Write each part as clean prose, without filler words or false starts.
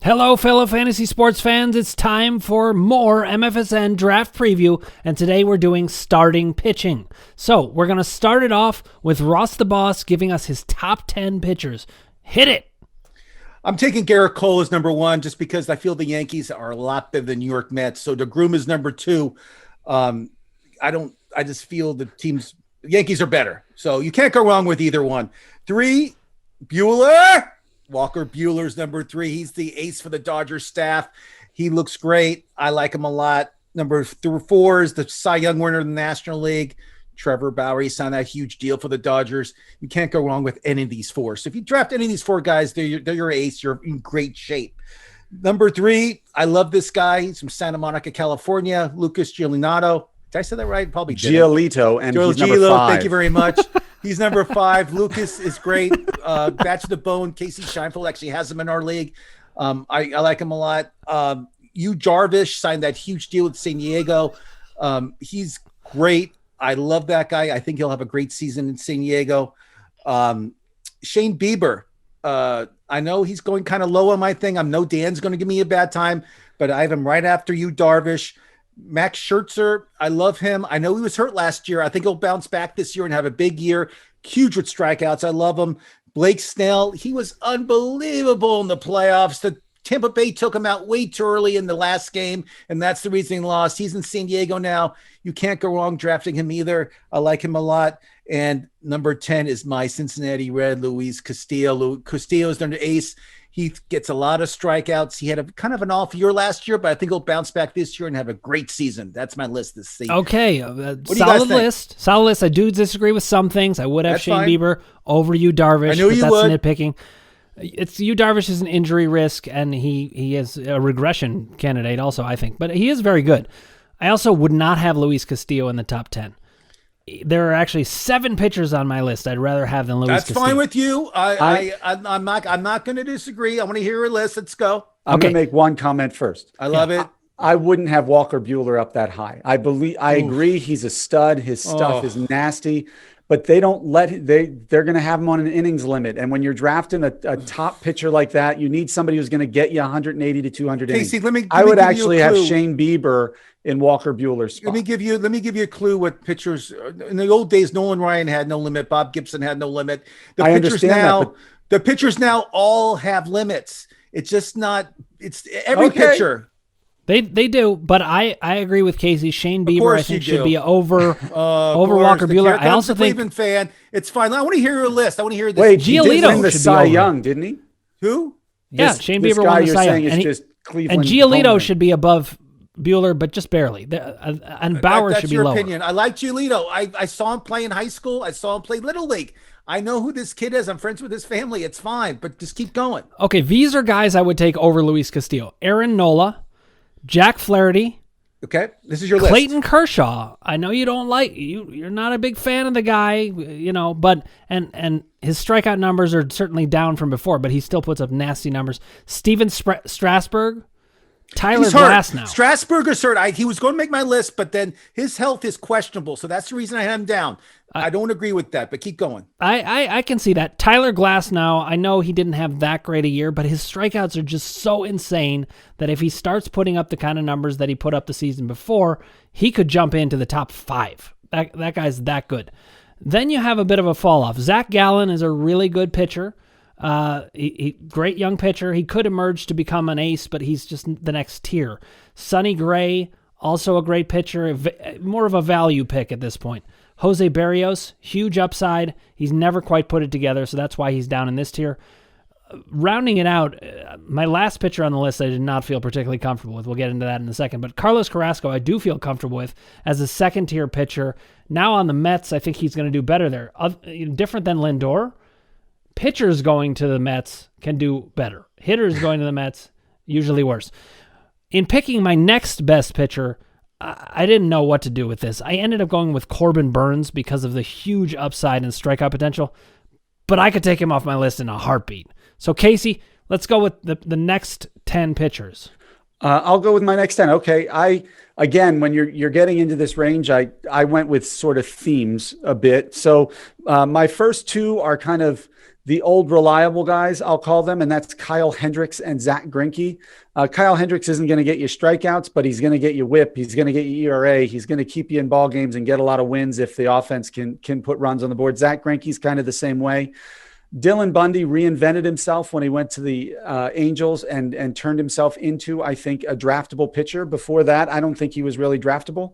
Hello, fellow fantasy sports fans. It's time for more MFSN draft preview, and today we're doing starting pitching. So we're going to start it off with Ross the Boss giving us his top 10 pitchers. Hit it. I'm taking Gerrit Cole as number one just because I feel the Yankees are a lot better than New York Mets. So DeGrom is number two. I just feel the Yankees are better. So you can't go wrong with either one. 3, Buehler. Walker Buehler's number 3. He's the ace for the Dodgers staff. He looks great. I like him a lot. Number 4 is the Cy Young winner of the National League, Trevor Bauer. He signed that huge deal for the Dodgers. You can't go wrong with any of these 4. So if you draft any of these 4 guys, they're your ace. You're in great shape. Number 3, I love this guy. He's from Santa Monica, California, Lucas Giolito. Did I say that right? Probably did. Giolito, and he's number 5. Thank you very much. He's number 5. Lucas is great. Batch of the bone. Kasey Scheinfeld actually has him in our league. I like him a lot. Jarvish signed that huge deal with San Diego. He's great. I love that guy. I think he'll have a great season in San Diego. Shane Bieber. I know he's going kind of low on my thing. I know Dan's going to give me a bad time, but I have him right after Darvish. Max Scherzer, I love him. I know he was hurt last year. I think he'll bounce back this year and have a big year. Huge with strikeouts. I love him. Blake Snell, he was unbelievable in the playoffs. The Tampa Bay took him out way too early in the last game, and that's the reason he lost. He's in San Diego now. You can't go wrong drafting him either. I like him a lot. And number 10 is my Cincinnati Red, Luis Castillo. Castillo is their ace. He gets a lot of strikeouts. He had a kind of an off year last year, but I think he'll bounce back this year and have a great season. That's my list this season. Okay, solid list. Solid list. I do disagree with some things. I would have Shane Bieber over Darvish. I knew you would. That's nitpicking. It's Darvish is an injury risk, and he is a regression candidate also, I think. But he is very good. I also would not have Luis Castillo in the top 10. There are actually 7 pitchers on my list I'd rather have than Luis Castillo. That's fine with you. I'm not going to disagree. I want to hear your list. Let's go. I'm going to make one comment first. I love it. I wouldn't have Walker Buehler up that high. I agree he's a stud. His stuff is nasty, but they don't they're going to have him on an innings limit. And when you're drafting a top pitcher like that, you need somebody who's going to get you 180 to 200 innings. Kasey, I would actually have Shane Bieber in Walker Buehler's spot. Let me give you a clue what pitchers in the old days. Nolan Ryan had no limit. Bob Gibson had no limit. The pitchers now all have limits. It's just not. It's every pitcher. They do, but I agree with Kasey. Shane Bieber I think should be over Walker Buehler. I also think Cleveland fan. It's fine. I want to hear your list. I want to hear this. Wait, Giolito he did win the Cy Young, didn't he? Who? Yeah, Shane Bieber won the Cy Young, and Giolito should be above Buehler, but just barely. And Bauer should be lower. That's your opinion. I like Giolito. I saw him play in high school. I saw him play Little League. I know who this kid is. I'm friends with his family. It's fine, but just keep going. Okay, these are guys I would take over Luis Castillo. Aaron Nola, Jack Flaherty. Okay, this is your list. Clayton Kershaw. I know you don't like you're not a big fan of the guy, but and his strikeout numbers are certainly down from before, but he still puts up nasty numbers. Steven Strasburg. Tyler Glasnow. Strasburg is hurt. He was going to make my list, but then his health is questionable, so that's the reason I had him down. I don't agree with that, but keep going. I can see that. Tyler Glasnow, I know he didn't have that great a year, but his strikeouts are just so insane that if he starts putting up the kind of numbers that he put up the season before, he could jump into the top 5. That guy's that good. Then you have a bit of a fall off. Zach Gallen is a really good pitcher. Great young pitcher. He could emerge to become an ace, but he's just the next tier. Sonny Gray, also a great pitcher, more of a value pick at this point. Jose Barrios, huge upside. He's never quite put it together, so that's why he's down in this tier. Rounding it out, my last pitcher on the list I did not feel particularly comfortable with. We'll get into that in a second. But Carlos Carrasco I do feel comfortable with as a second-tier pitcher. Now on the Mets, I think he's going to do better there. Different than Lindor. Pitchers going to the Mets can do better. Hitters going to the Mets, usually worse. In picking my next best pitcher, I didn't know what to do with this. I ended up going with Corbin Burns because of the huge upside and strikeout potential, but I could take him off my list in a heartbeat. So, Kasey, let's go with the next 10 pitchers. I'll go with my next 10. Okay. Again, when you're getting into this range, I went with sort of themes a bit. So my first 2 are kind of the old reliable guys, I'll call them, and that's Kyle Hendricks and Zach Greinke. Kyle Hendricks isn't going to get you strikeouts, but he's going to get you whip. He's going to get you ERA. He's going to keep you in ball games and get a lot of wins if the offense can put runs on the board. Zach Greinke's kind of the same way. Dylan Bundy reinvented himself when he went to the Angels and turned himself into, I think, a draftable pitcher. Before that, I don't think he was really draftable.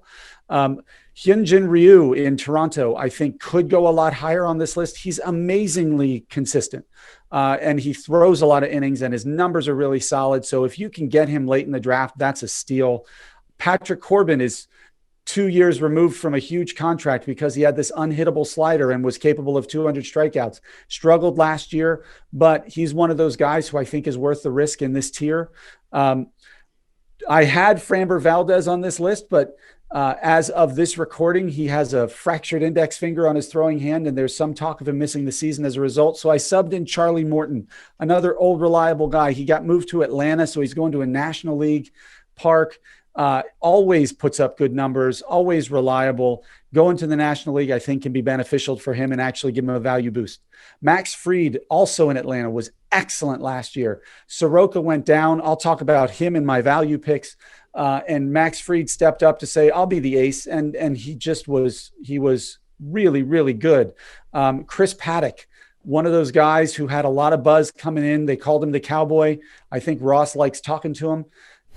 Hyunjin Ryu in Toronto, I think, could go a lot higher on this list. He's amazingly consistent, and he throws a lot of innings, and his numbers are really solid. So if you can get him late in the draft, that's a steal. Patrick Corbin is 2 years removed from a huge contract because he had this unhittable slider and was capable of 200 strikeouts. Struggled last year, but he's one of those guys who I think is worth the risk in this tier. I had Framber Valdez on this list, but as of this recording, he has a fractured index finger on his throwing hand, and there's some talk of him missing the season as a result. So I subbed in Charlie Morton, another old reliable guy. He got moved to Atlanta, so he's going to a National League park. Always puts up good numbers, always reliable. Going to the National League, I think, can be beneficial for him and actually give him a value boost. Max Fried, also in Atlanta, was excellent last year. Soroka went down. I'll talk about him in my value picks. And Max Fried stepped up to say, I'll be the ace. And he was really, really good. Chris Paddock, one of those guys who had a lot of buzz coming in. They called him the Cowboy. I think Ross likes talking to him.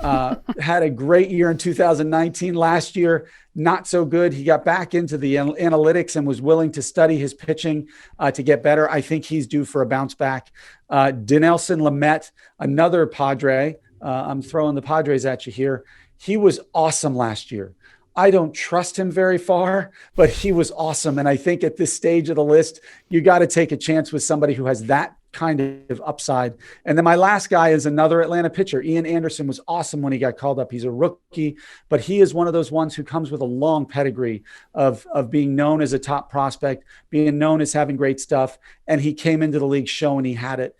Had a great year in 2019. Last year, not so good. He got back into the analytics and was willing to study his pitching to get better. I think he's due for a bounce back. Dinelson Lamet, another Padre. I'm throwing the Padres at you here. He was awesome last year. I don't trust him very far, but he was awesome. And I think at this stage of the list, you got to take a chance with somebody who has that kind of upside. And then my last guy is another Atlanta pitcher. Ian Anderson was awesome when he got called up. He's a rookie, but he is one of those ones who comes with a long pedigree of being known as a top prospect, being known as having great stuff. And he came into the league showing he had it.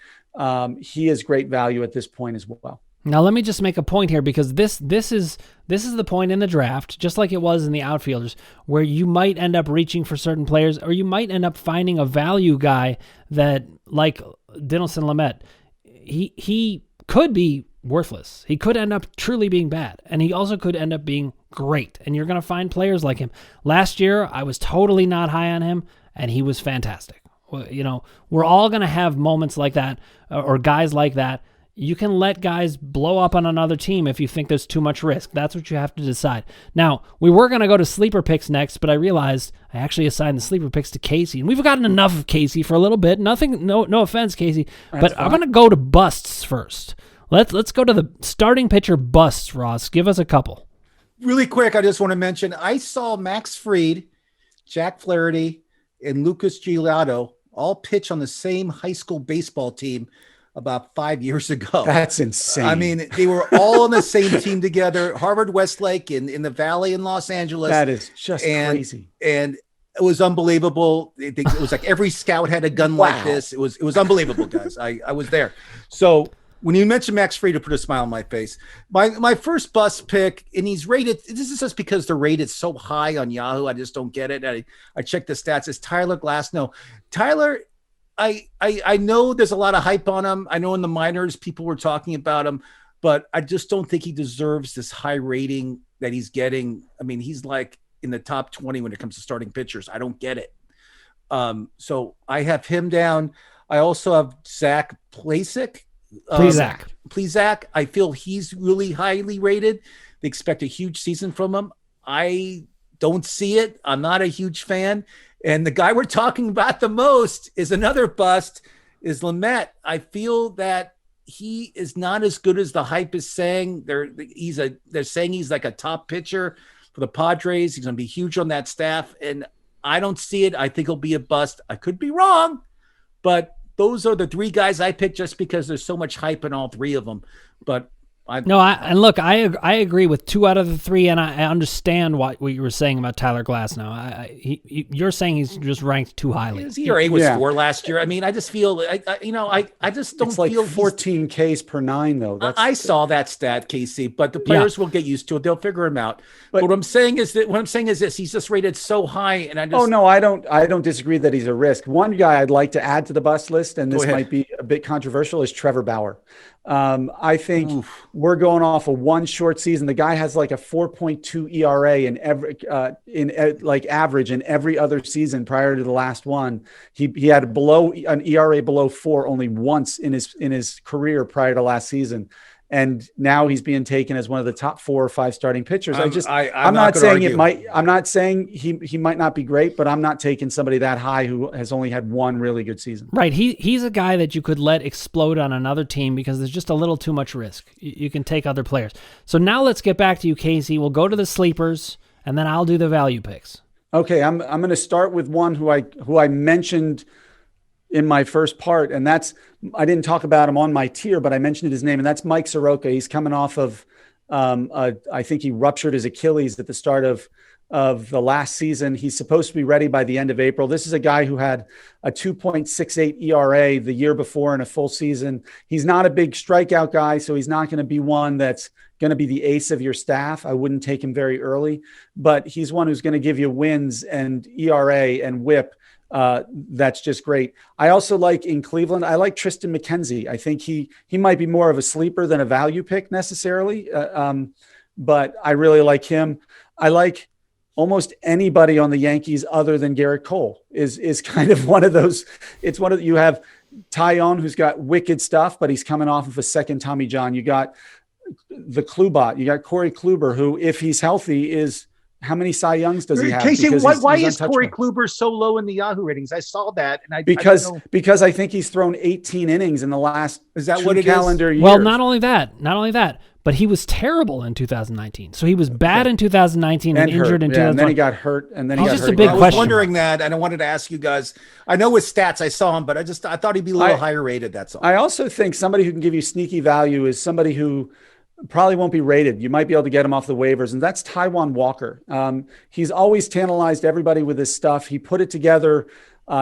He is great value at this point as well. Now, let me just make a point here, because this is the point in the draft, just like it was in the outfielders, where you might end up reaching for certain players, or you might end up finding a value guy that, like Dinelson Lamet, he could be worthless. He could end up truly being bad, and he also could end up being great, and you're going to find players like him. Last year, I was totally not high on him, and he was fantastic. You know, we're all going to have moments like that, or guys like that. You can let guys blow up on another team if you think there's too much risk. That's what you have to decide. Now, we were going to go to sleeper picks next, but I realized I actually assigned the sleeper picks to Kasey, and we've gotten enough of Kasey for a little bit. No offense, Kasey, but I'm going to go to busts first. Let's go to the starting pitcher busts, Ross. Give us a couple. Really quick, I just want to mention, I saw Max Fried, Jack Flaherty, and Lucas Giolito all pitch on the same high school baseball team about 5 years ago. That's insane. I mean, they were all on the same team together, Harvard Westlake in the Valley in Los Angeles. That is just crazy. And it was unbelievable. It was like every scout had a gun like this. It was unbelievable, guys. I was there. So when you mentioned Max Fried, to put a smile on my face. My first bust pick, and he's rated, this is just because they're rated so high on Yahoo. I just don't get it. I checked the stats. It's Tyler Glasnow. Tyler, I know there's a lot of hype on him. I know in the minors people were talking about him, but I just don't think he deserves this high rating that he's getting. I mean, he's like in the top 20 when it comes to starting pitchers. I don't get it. So I have him down. I also have Zach Plesac. Plesac. I feel he's really highly rated. They expect a huge season from him. I don't see it. I'm not a huge fan. And the guy we're talking about the most is another bust, is Lamet. I feel that he is not as good as the hype is saying. They're saying he's like a top pitcher for the Padres. He's going to be huge on that staff. And I don't see it. I think he'll be a bust. I could be wrong, but those are the three guys I picked just because there's so much hype in all three of them. But I agree with 2 out of the 3, and I understand what you were saying about Tyler Glasnow. You're saying he's just ranked too highly. His ERA was 4 last year. I mean, I just feel, I just don't it's like feel 14 Ks per 9 though. I saw that stat, Kasey, but the players will get used to it. They'll figure him out. But what I'm saying is this: he's just rated so high, and I just. Oh no, I don't disagree that he's a risk. One guy I'd like to add to the bust list, and this might be a bit controversial, is Trevor Bauer. I think we're going off of one short season. The guy has like a 4.2 ERA in average in every other season prior to the last one. He had an ERA below 4 only once in his career prior to last season. And now he's being taken as one of the top 4 or 5 starting pitchers. I'm not saying I'm not saying he might not be great, but I'm not taking somebody that high who has only had one really good season. Right. He's a guy that you could let explode on another team because there's just a little too much risk. You can take other players. So now let's get back to you, Kasey. We'll go to the sleepers, and then I'll do the value picks. Okay. I'm going to start with one who I mentioned in my first part, and I didn't talk about him on my tier, but I mentioned his name, and that's Mike Soroka. He's coming off of, I think he ruptured his Achilles at the start of the last season. He's supposed to be ready by the end of April. This is a guy who had a 2.68 ERA the year before in a full season. He's not a big strikeout guy, so he's not going to be one that's going to be the ace of your staff. I wouldn't take him very early, but he's one who's going to give you wins and ERA and WHIP. That's just great. I also like in Cleveland, I like Tristan McKenzie. I think he might be more of a sleeper than a value pick necessarily. But I really like him. I like almost anybody on the Yankees other than Gerrit Cole is kind of one of those. It's one of you have Taillon, who's got wicked stuff, but he's coming off of a second Tommy John. You got the Klubot. You got Corey Kluber, who, if he's healthy, is how many Cy Youngs does he have? Kasey, why is Corey Kluber so low in the Yahoo ratings? I saw that, and because I think he's thrown 18 innings in the last calendar years. Well, not only that, but he was terrible in 2019. So he was bad in 2019 and injured in 2020. And then he got hurt, and then he got just hurt a big I was question. wondering that, and I wanted to ask you guys. I know with stats I saw him, but I thought he'd be a little higher rated. That's all. I also think somebody who can give you sneaky value is somebody who probably won't be rated. You might be able to get him off the waivers, and that's Taijuan Walker. He's always tantalized everybody with his stuff. He put it together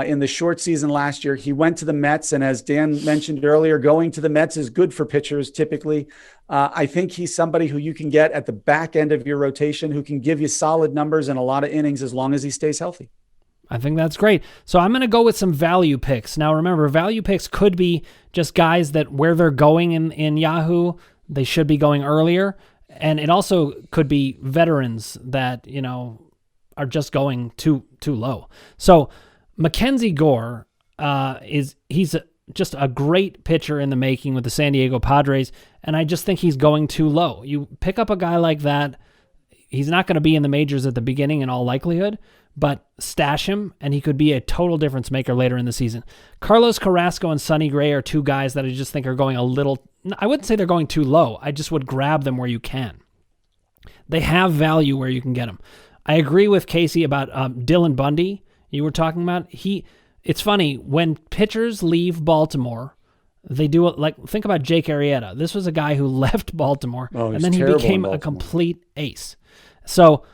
in the short season last year. He went to the Mets, and as Dan mentioned earlier, going to the Mets is good for pitchers typically. I think he's somebody who you can get at the back end of your rotation who can give you solid numbers and a lot of innings as long as he stays healthy. I think that's great. So I'm going to go with some value picks. Now, remember, value picks could be just guys that where they're going in Yahoo, they should be going earlier. And it also could be veterans that, are just going too low. So Mackenzie Gore he's just a great pitcher in the making with the San Diego Padres. And I just think he's going too low. You pick up a guy like that, he's not going to be in the majors at the beginning in all likelihood, but stash him, and he could be a total difference maker later in the season. Carlos Carrasco and Sonny Gray are two guys that I just think are going a little, I wouldn't say they're going too low. I just would grab them where you can. They have value where you can get them. I agree with Kasey about Dylan Bundy you were talking about. It's funny, when pitchers leave Baltimore, they do it like, think about Jake Arrieta. This was a guy who left Baltimore, and then he became a complete ace. So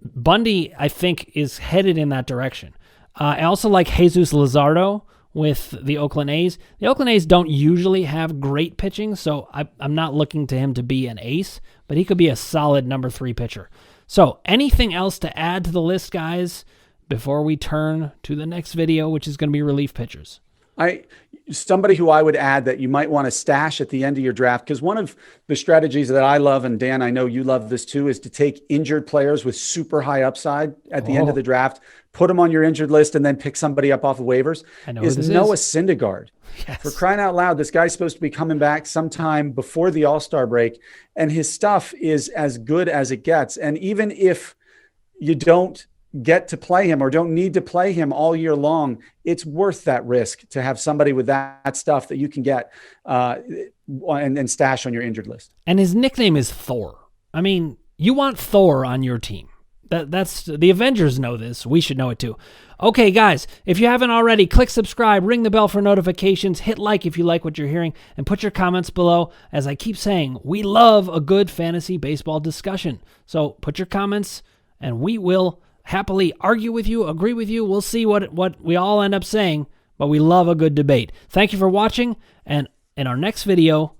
Bundy, I think, is headed in that direction. I also like Jesus Luzardo with the Oakland A's. The Oakland A's don't usually have great pitching, so I'm not looking to him to be an ace, but he could be a solid number 3 pitcher. So anything else to add to the list, guys, before we turn to the next video, which is going to be relief pitchers? Somebody who I would add that you might want to stash at the end of your draft, because one of the strategies that I love, and Dan, I know you love this too, is to take injured players with super high upside at the end of the draft, put them on your injured list, and then pick somebody up off of waivers. Is Noah Syndergaard. Yes. For crying out loud, this guy's supposed to be coming back sometime before the All-Star break, and his stuff is as good as it gets. And even if you don't get to play him or don't need to play him all year long, it's worth that risk to have somebody with that stuff that you can get and stash on your injured list. And his nickname is Thor. I mean, you want Thor on your team. That's the Avengers know this. We should know it too. Okay, guys, if you haven't already, click subscribe, ring the bell for notifications, hit like if you like what you're hearing, and put your comments below. As I keep saying, we love a good fantasy baseball discussion. So put your comments, and we will happily argue with you, agree with you. We'll see what we all end up saying, but we love a good debate. Thank you for watching, and in our next video,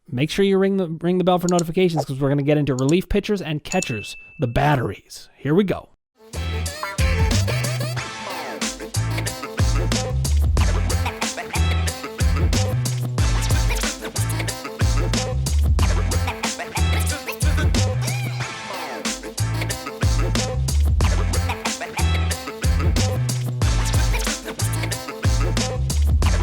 make sure you ring the bell for notifications because we're going to get into relief pitchers and catchers, the batteries. Here we go.